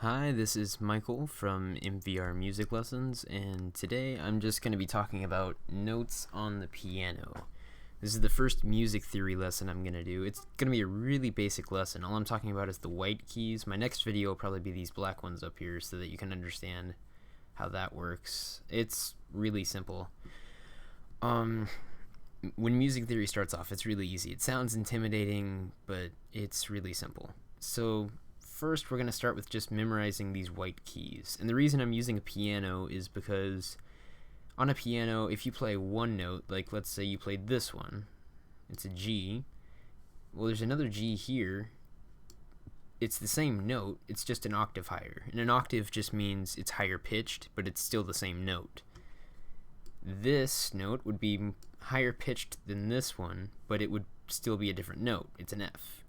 Hi, this is Michael from MVR Music Lessons, and today I'm just going to be talking about notes on the piano. This is the first music theory lesson I'm going to do. It's going to be a really basic lesson. All I'm talking about is the white keys. My next video will probably be these black ones up here so that you can understand how that works. It's really simple. When music theory starts off, it's really easy. It sounds intimidating, but it's really simple. So first, we're going to start with just memorizing these white keys. And the reason I'm using a piano is because on a piano, if you play one note, like let's say you played this one, it's a G. Well, there's another G here. It's the same note, it's just an octave higher. And an octave just means it's higher pitched, but it's still the same note. This note would be higher pitched than this one, but it would still be a different note. It's an F.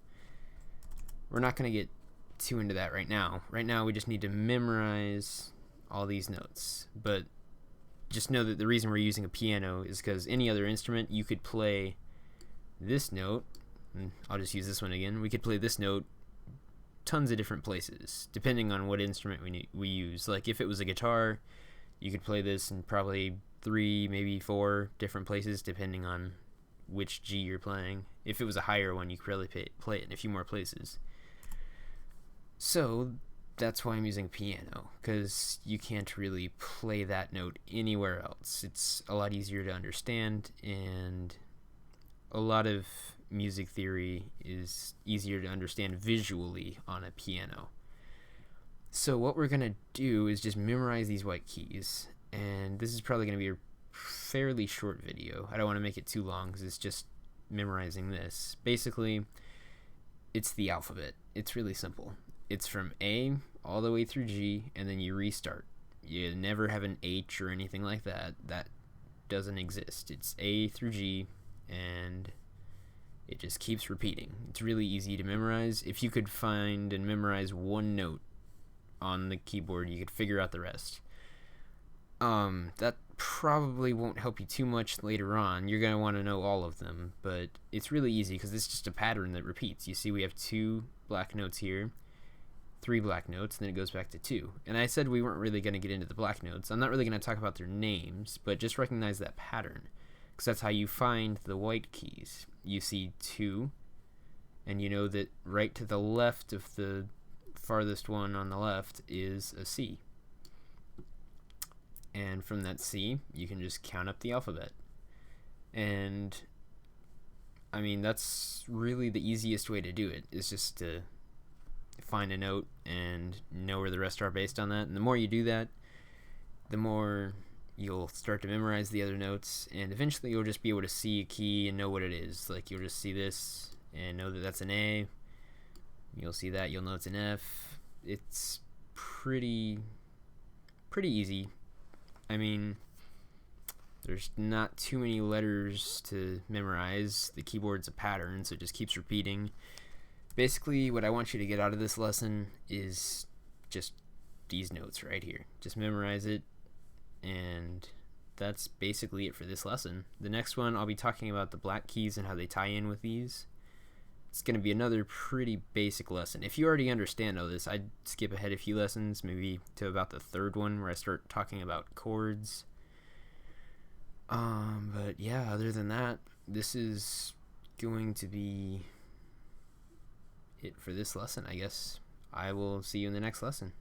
We're not going to get too into that right now. Right now we just need to memorize all these notes. But just know that the reason we're using a piano is because any other instrument you could play this note, and I'll just use this one again. We could play this note tons of different places depending on what instrument we use. Like if it was a guitar, you could play this in probably 3, maybe 4 different places depending on which G you're playing. If it was a higher one, you could probably play it in a few more places. So that's why I'm using a piano, because you can't really play that note anywhere else. It's a lot easier to understand, and a lot of music theory is easier to understand visually on a piano. So what we're going to do is just memorize these white keys, and this is probably going to be a fairly short video. I don't want to make it too long because it's just memorizing this. Basically, it's the alphabet. It's really simple. It's from A all the way through G, and then you restart. You never have an H or anything like that. That doesn't exist. It's A through G, and it just keeps repeating. It's really easy to memorize. If you could find and memorize one note on the keyboard, you could figure out the rest. That probably won't help you too much later on. You're going to want to know all of them, but it's really easy because it's just a pattern that repeats. You see we have 2 black notes here, 3 black notes, and then it goes back to 2. And I said we weren't really going to get into the black notes. I'm not really going to talk about their names, but just recognize that pattern, because that's how you find the white keys. You see 2, and you know that right to the left of the farthest one on the left is a C. And from that C, you can just count up the alphabet. And I mean, that's really the easiest way to do it, is just to find a note and know where the rest are based on that. And the more you do that, the more you'll start to memorize the other notes, and eventually you'll just be able to see a key and know what it is. Like you'll just see this and know that that's an A. You'll see that, you'll know it's an F. It's pretty easy. I mean, there's not too many letters to memorize. The keyboard's a pattern, so it just keeps repeating. Basically, what I want you to get out of this lesson is just these notes right here. Just memorize it, and that's basically it for this lesson. The next one, I'll be talking about the black keys and how they tie in with these. It's going to be another pretty basic lesson. If you already understand all this, I'd skip ahead a few lessons, maybe to about the 3rd one where I start talking about chords. But yeah, other than that, this is going to be it for this lesson, I guess. I will see you in the next lesson.